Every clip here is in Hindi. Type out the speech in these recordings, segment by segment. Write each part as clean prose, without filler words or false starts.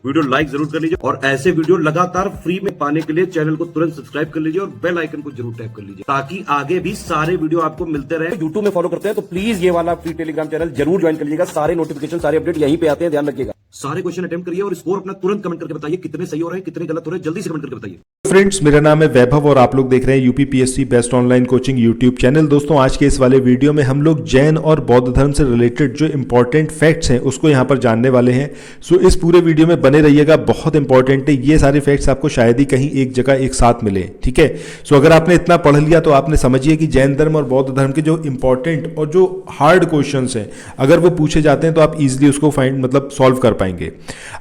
वीडियो लाइक जरूर कर लीजिए और ऐसे वीडियो लगातार फ्री में पाने के लिए चैनल को तुरंत सब्सक्राइब कर लीजिए और बेल आइकन को जरूर टैप कर लीजिए ताकि आगे भी सारे वीडियो आपको मिलते रहे। यूट्यूब में फॉलो करते हैं तो प्लीज ये वाला फ्री टेलीग्राम चैनल जरूर ज्वाइन कर लीजिएगा। सारे नोटिफिकेशन सारे अपडेट यहीं पे आते हैं, ध्यान रखिएगा। सारे क्वेश्चन अटेम्प्ट करिए और स्कोर अपना तुरंत कमेंट करके बताइए कितने सही हो रहे हैं कितने गलत हो रहे हैं, जल्दी से कमेंट करके बताइए। फ्रेंड्स, मेरा नाम है वैभव और आप लोग देख रहे हैं UPPSC best online coaching YouTube channel. दोस्तों, आज के इस वाले वीडियो में हम लोग जैन और बौद्ध धर्म से रिलेटेड जो इंपॉर्टेंट फैक्ट्स हैं उसको यहाँ पर जानने वाले हैं। सो इस पूरे वीडियो में बने रहिएगा, बहुत इंपॉर्टेंट है। ये सारे फैक्ट्स आपको शायद ही कहीं एक जगह एक साथ मिले, ठीक है। सो अगर आपने इतना पढ़ लिया तो आपने समझिए कि जैन धर्म और बौद्ध धर्म के जो इंपॉर्टेंट और जो हार्ड क्वेश्चन हैं अगर वो पूछे जाते हैं तो आप इजिली उसको सॉल्व कर पाएंगे।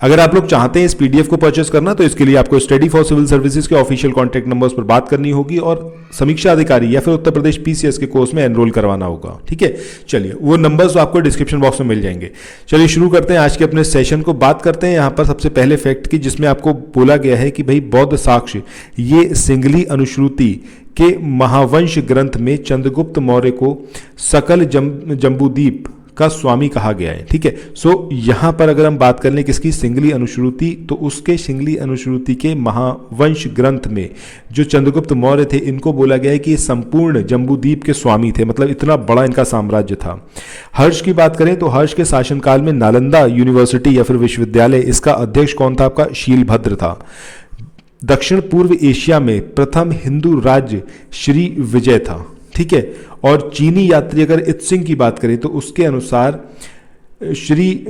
अगर आप लोग चाहते हैं इस पीडीएफ को परचेस करना तो इसके लिए आपको स्टडी फॉर सिविल सर्विसेज के ऑफिशियल कॉन्टैक्ट नंबर्स पर बात करनी होगी और समीक्षा अधिकारी या फिर उत्तर प्रदेश पीसीएस के कोर्स में एनरोल करवाना होगा, ठीक है। चलिए, वो नंबर्स आपको डिस्क्रिप्शन बॉक्स में मिल जाएंगे। चलिए शुरू करते हैं आज के अपने सेशन को। बात करते हैं यहाँ पर सबसे पहले फैक्ट की, जिसमें आपको बोला गया है कि भाई बौद्ध साक्ष्य ये सिंगली अनुश्रुति के महावंश ग्रंथ में चंद्रगुप्त मौर्य को सकल जम्बूद्वीप का स्वामी कहा गया है, ठीक है। सो यहां पर अगर हम बात कर लें किसकी, सिंगली अनुश्रुति, तो उसके सिंगली अनुश्रुति के महावंश ग्रंथ में जो चंद्रगुप्त मौर्य थे इनको बोला गया है कि ये संपूर्ण जम्बूद्वीप के स्वामी थे, मतलब इतना बड़ा इनका साम्राज्य था। हर्ष की बात करें तो हर्ष के शासनकाल में नालंदा यूनिवर्सिटी या फिर विश्वविद्यालय, इसका अध्यक्ष कौन था, आपका शीलभद्र था। दक्षिण पूर्व एशिया में प्रथम हिंदू राज्य श्री विजय था, ठीक है। और चीनी यात्री अगर इत्सिंग की बात करें तो उसके अनुसार श्री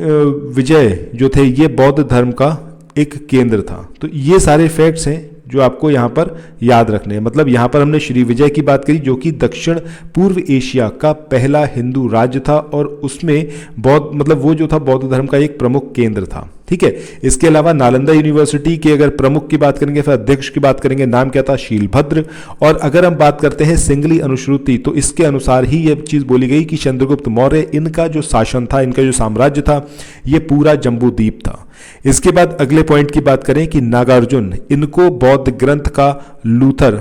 विजय जो थे ये बौद्ध धर्म का एक केंद्र था। तो ये सारे फैक्ट्स हैं जो आपको यहाँ पर याद रखने हैं। मतलब यहाँ पर हमने श्री विजय की बात करी जो कि दक्षिण पूर्व एशिया का पहला हिंदू राज्य था और उसमें बौद्ध मतलब वो जो था बौद्ध धर्म का एक प्रमुख केंद्र था, ठीक है। इसके अलावा नालंदा यूनिवर्सिटी के अगर प्रमुख की बात करेंगे फिर अध्यक्ष की बात करेंगे, नाम क्या था, शीलभद्र। और अगर हम बात करते हैं सिंगली अनुश्रुति तो इसके अनुसार ही यह चीज बोली गई कि चंद्रगुप्त मौर्य इनका जो शासन था, इनका जो साम्राज्य था, ये पूरा जम्बूद्वीप था। इसके बाद अगले पॉइंट की बात करें कि नागार्जुन, इनको बौद्ध ग्रंथ का लूथर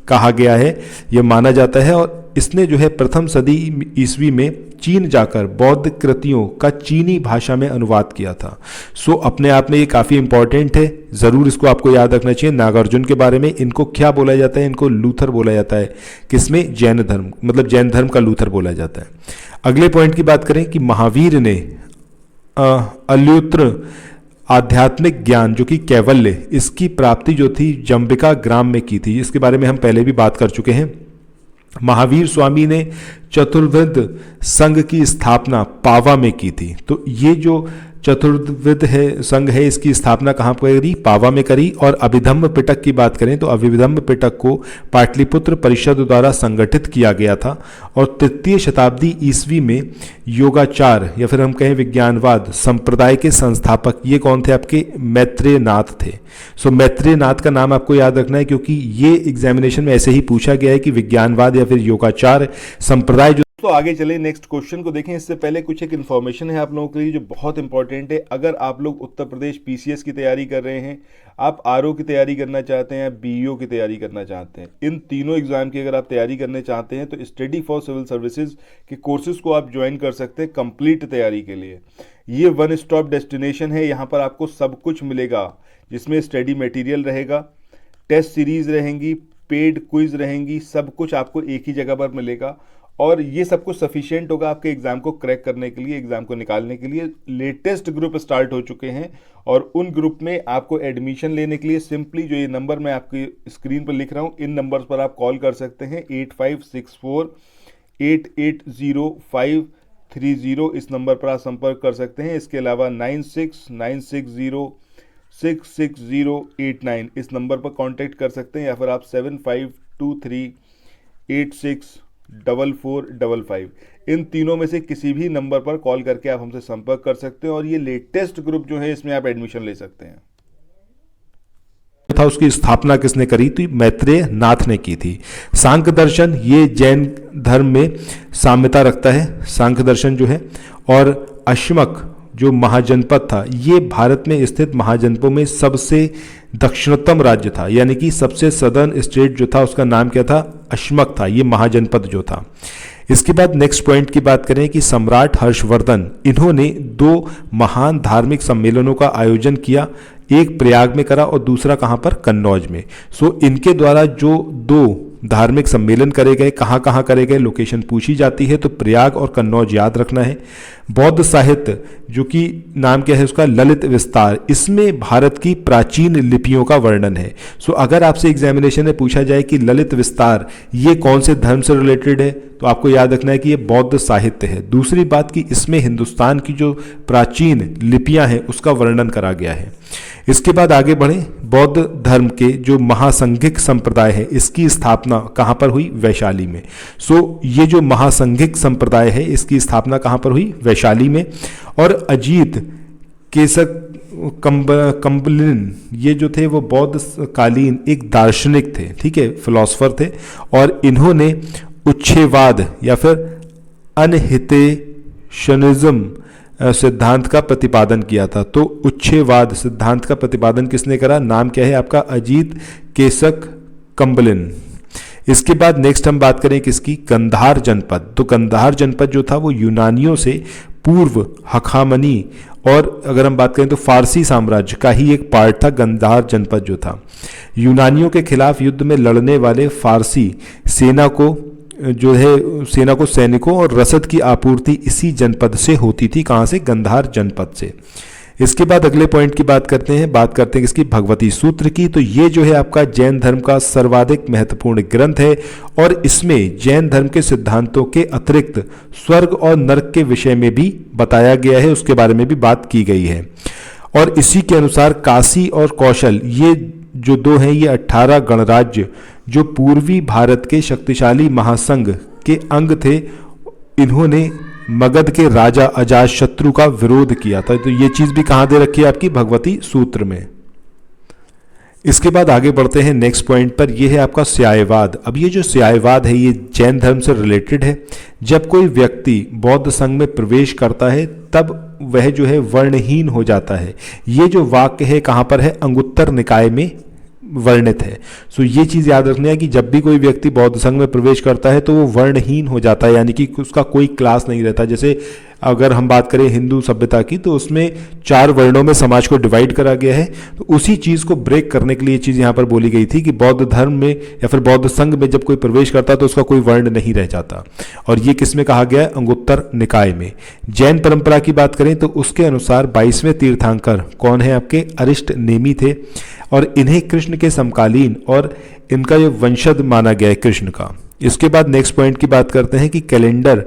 कहा गया है, यह माना जाता है। और इसने जो है प्रथम सदी ईस्वी में चीन जाकर बौद्ध कृतियों का चीनी भाषा में अनुवाद किया था। सो अपने आप में ये काफ़ी इंपॉर्टेंट है, ज़रूर इसको आपको याद रखना चाहिए। नागार्जुन के बारे में इनको क्या बोला जाता है, इनको लूथर बोला जाता है। किसमें, जैन धर्म, मतलब जैन धर्म का लूथर बोला जाता है। अगले पॉइंट की बात करें कि महावीर ने अल्युत्र आध्यात्मिक ज्ञान जो कि कैवल्य, इसकी प्राप्ति जो थी जंबिका ग्राम में की थी। इसके बारे में हम पहले भी बात कर चुके हैं। महावीर स्वामी ने चतुर्विद संघ की स्थापना पावा में की थी। तो ये जो चतुर्विद है संघ है, इसकी स्थापना कहाँ पर करी, पावा में करी। और अभिधम्म पिटक की बात करें तो अभिधम्म पिटक को पाटलिपुत्र परिषद द्वारा संगठित किया गया था। और तृतीय शताब्दी ईस्वी में योगाचार या फिर हम कहें विज्ञानवाद संप्रदाय के संस्थापक ये कौन थे, आपके मैत्रेय नाथ थे। सो मैत्रेय नाथ का नाम आपको याद रखना है क्योंकि ये एग्जामिनेशन में ऐसे ही पूछा गया है कि विज्ञानवाद या फिर योगाचार संप्रदाय जो। तो आगे चले नेक्स्ट क्वेश्चन को देखें। इससे पहले कुछ एक इन्फॉर्मेशन है आप लोगों के लिए जो बहुत इंपॉर्टेंट है। अगर आप लोग उत्तर प्रदेश पीसीएस की तैयारी कर रहे हैं, आप आरओ की तैयारी करना चाहते हैं, बीईओ की तैयारी करना चाहते हैं, इन तीनों एग्जाम की अगर आप तैयारी करना चाहते हैं तो स्टडी फॉर सिविल सर्विसेज के कोर्सेज को आप ज्वाइन कर सकते हैं कंप्लीट तैयारी के लिए। ये वन स्टॉप डेस्टिनेशन है, यहाँ पर आपको सब कुछ मिलेगा जिसमें स्टडी मटेरियल रहेगा, टेस्ट सीरीज रहेंगी, पेड क्विज रहेंगी, सब कुछ आपको एक ही जगह पर मिलेगा। और ये सब कुछ सफिशिएंट होगा आपके एग्जाम को क्रैक करने के लिए, एग्जाम को निकालने के लिए। लेटेस्ट ग्रुप स्टार्ट हो चुके हैं और उन ग्रुप में आपको एडमिशन लेने के लिए सिंपली जो ये नंबर मैं आपकी स्क्रीन पर लिख रहा हूँ, इन नंबर्स पर आप कॉल कर सकते हैं। 8564880530 इस नंबर पर आप संपर्क कर सकते हैं। इसके अलावा 9696066089 इस नंबर पर कांटेक्ट कर सकते हैं, या फिर आप 7523864455 इन तीनों में से किसी भी नंबर पर कॉल करके आप हमसे संपर्क कर सकते हैं। और ये लेटेस्ट ग्रुप जो है इसमें आप एडमिशन ले सकते हैं। था उसकी स्थापना किसने करी, तो मैत्रेय नाथ ने की थी। सांख्य दर्शन ये जैन धर्म में साम्यता रखता है, सांख्य दर्शन जो है। और अश्मक जो महाजनपद था ये भारत में स्थित महाजनपदों में सबसे दक्षिणतम राज्य था, यानी कि सबसे सदर्न स्टेट जो था उसका नाम क्या था, अश्मक था, ये महाजनपद जो था। इसके बाद नेक्स्ट पॉइंट की बात करें कि सम्राट हर्षवर्धन इन्होंने 2 महान धार्मिक सम्मेलनों का आयोजन किया। एक प्रयाग में करा और दूसरा कहाँ पर, कन्नौज में। सो इनके द्वारा जो दो धार्मिक सम्मेलन करे गए, कहाँ कहाँ करे गए, लोकेशन पूछी जाती है, तो प्रयाग और कन्नौज याद रखना है। बौद्ध साहित्य जो कि नाम क्या है उसका, ललित विस्तार, इसमें भारत की प्राचीन लिपियों का वर्णन है। सो अगर आपसे एग्जामिनेशन में पूछा जाए कि ललित विस्तार ये कौन से धर्म से रिलेटेड है, तो आपको याद रखना है कि ये बौद्ध साहित्य है। दूसरी बात कि इसमें हिंदुस्तान की जो प्राचीन लिपियां हैं उसका वर्णन करा गया है। इसके बाद आगे बढ़ें, बौद्ध धर्म के जो महासंघिक संप्रदाय है इसकी स्थापना कहाँ पर हुई, वैशाली में। सो ये जो महासंघिक संप्रदाय है इसकी स्थापना कहाँ पर हुई, वैशाली में। और अजीत केसक कंबलिन ये जो थे वो बौद्ध कालीन एक दार्शनिक थे, ठीक है, फिलोसफर थे, और इन्होंने उच्छेदवाद या फिर अनहितेशनिज्म सिद्धांत का प्रतिपादन किया था। तो उच्छेदवाद सिद्धांत का प्रतिपादन किसने करा, नाम क्या है आपका, अजीत केसक कंबलिन। इसके बाद नेक्स्ट हम बात करें किसकी, कंधार जनपद। तो कंधार जनपद जो था वो यूनानियों से पूर्व हखामनी और अगर हम बात करें तो फारसी साम्राज्य का ही एक पार्ट था कंधार जनपद जो था। यूनानियों के खिलाफ युद्ध में लड़ने वाले फारसी सेना को जो है सैनिकों और रसद की आपूर्ति इसी जनपद से होती थी, कहाँ से, कंधार जनपद से। इसके बाद अगले पॉइंट की बात करते हैं किसकी, भगवती सूत्र की। तो ये जो है आपका जैन धर्म का सर्वाधिक महत्वपूर्ण ग्रंथ है और इसमें जैन धर्म के सिद्धांतों के अतिरिक्त स्वर्ग और नरक के विषय में भी बताया गया है, उसके बारे में भी बात की गई है। और इसी के अनुसार काशी और कौशल ये जो दो हैं ये 18 गणराज्य जो पूर्वी भारत के शक्तिशाली महासंघ के अंग थे, इन्होंने मगध के राजा अजातशत्रु का विरोध किया था। तो ये चीज भी कहां दे रखी है आपकी, भगवती सूत्र में। इसके बाद आगे बढ़ते हैं नेक्स्ट पॉइंट पर, यह है आपका स्यायवाद। अब ये जो स्यायवाद है ये जैन धर्म से रिलेटेड है। जब कोई व्यक्ति बौद्ध संघ में प्रवेश करता है तब वह जो है वर्णहीन हो जाता है। ये जो वाक्य है कहाँ पर है, अंगुत्तर निकाय में वर्णित है। सो ये चीज़ याद रखनी है कि जब भी कोई व्यक्ति बौद्ध संघ में प्रवेश करता है तो वो वर्णहीन हो जाता है, यानी कि उसका कोई क्लास नहीं रहता। जैसे अगर हम बात करें हिंदू सभ्यता की तो उसमें 4 वर्णों में समाज को डिवाइड करा गया है। तो उसी चीज़ को ब्रेक करने के लिए ये चीज़ यहाँ पर बोली गई थी कि बौद्ध धर्म में या फिर बौद्ध संघ में जब कोई प्रवेश करता है तो उसका कोई वर्ण नहीं रह जाता। और ये किस में कहा गया है, अंगुत्तर निकाय में। जैन परंपरा की बात करें तो उसके अनुसार 22वें तीर्थंकर कौन है आपके, अरिष्ट नेमी थे और इन्हें कृष्ण के समकालीन और इनका जो वंशज माना गया है कृष्ण का। इसके बाद नेक्स्ट पॉइंट की बात करते हैं कि कैलेंडर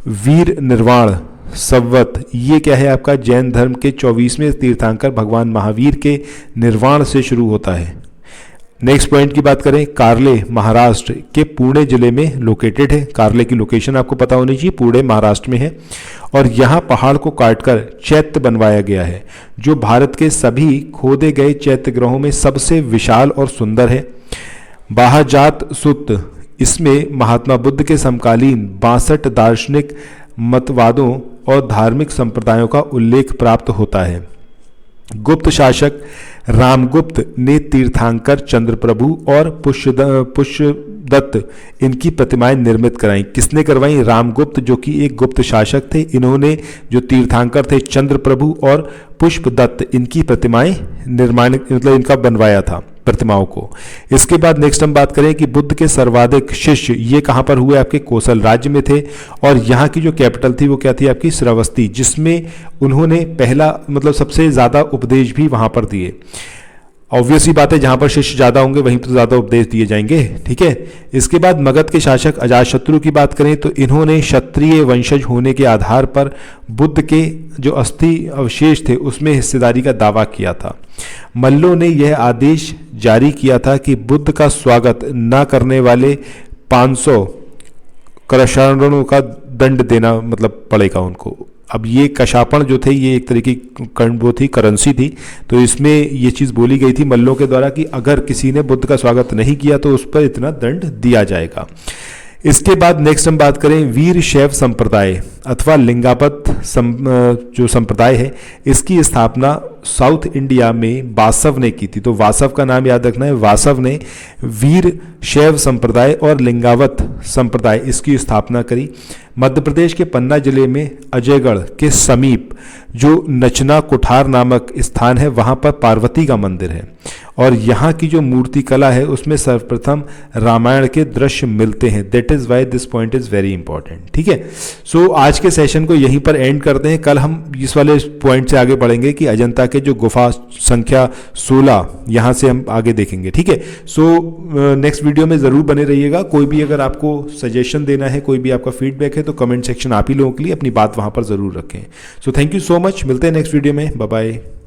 वीर निर्वाण संवत, ये क्या है आपका, जैन धर्म के 24वें तीर्थंकर भगवान महावीर के निर्वाण से शुरू होता है। नेक्स्ट पॉइंट की बात करें, कार्ले महाराष्ट्र के पुणे जिले में लोकेटेड है। कार्ले की लोकेशन आपको पता होनी चाहिए, पुणे महाराष्ट्र में है। और यहाँ पहाड़ को काटकर चैत्य बनवाया गया है जो भारत के सभी खोदे गए चैत्य ग्रहों में सबसे विशाल और सुंदर है। बाहाजात सुत्त, इसमें महात्मा बुद्ध के समकालीन 62 दार्शनिक मतवादों और धार्मिक संप्रदायों का उल्लेख प्राप्त होता है। गुप्त शासक रामगुप्त ने तीर्थंकर चंद्रप्रभु और पुष्यदत्त इनकी प्रतिमाएं निर्मित कराई। किसने करवाई, रामगुप्त जो कि एक गुप्त शासक थे। इन्होंने जो तीर्थंकर थे चंद्रप्रभु और पुष्पदत्त इनकी प्रतिमाएं निर्माण मतलब इनका बनवाया था प्रतिमाओं को। इसके बाद नेक्स्ट हम बात करें कि बुद्ध के सर्वाधिक शिष्य ये कहाँ पर हुए, आपके कोसल राज्य में थे। और यहाँ की जो कैपिटल थी वो क्या थी आपकी, श्रावस्ती, जिसमें उन्होंने पहला मतलब सबसे ज़्यादा उपदेश भी वहाँ पर दिए। ऑब्वियसली बात है, जहाँ पर शिष्य ज़्यादा होंगे वहीं पर ज़्यादा उपदेश दिए जाएंगे, ठीक है। इसके बाद मगध के शासक अजातशत्रु की बात करें तो इन्होंने क्षत्रिय वंशज होने के आधार पर बुद्ध के जो अस्थि अवशेष थे उसमें हिस्सेदारी का दावा किया था। मल्लों ने यह आदेश जारी किया था कि बुद्ध का स्वागत न करने वाले 500 कशारणों का दंड देना मतलब पड़ेगा उनको। अब ये कशापण जो थे ये एक तरीके की वो थी, करेंसी थी। तो इसमें ये चीज़ बोली गई थी मल्लों के द्वारा कि अगर किसी ने बुद्ध का स्वागत नहीं किया तो उस पर इतना दंड दिया जाएगा। इसके बाद नेक्स्ट हम बात करें वीर शैव संप्रदाय अथवा लिंगापत जो संप्रदाय है, इसकी स्थापना साउथ इंडिया में वासव ने की थी। तो वासव का नाम याद रखना है, वासव ने वीर शैव संप्रदाय और लिंगावत संप्रदाय इसकी स्थापना करी। मध्य प्रदेश के पन्ना जिले में अजयगढ़ के समीप जो नचना कुठार नामक स्थान है, वहाँ पर पार्वती का मंदिर है और यहाँ की जो मूर्ति कला है उसमें सर्वप्रथम रामायण के दृश्य मिलते हैं। That is why this point is very important. ठीक है, सो आज के सेशन को यहीं पर एंड करते हैं। कल हम इस वाले पॉइंट से आगे बढ़ेंगे कि अजंता के जो गुफा संख्या 16 यहाँ से हम आगे देखेंगे। ठीक है, सो नेक्स्ट वीडियो में ज़रूर बने रहिएगा। कोई भी अगर आपको सजेशन देना है, कोई भी आपका फीडबैक है तो कमेंट सेक्शन आप ही लोगों के लिए अपनी बात वहाँ पर ज़रूर रखें। So thank you so much, मिलते हैं नेक्स्ट वीडियो में, बाय बाय।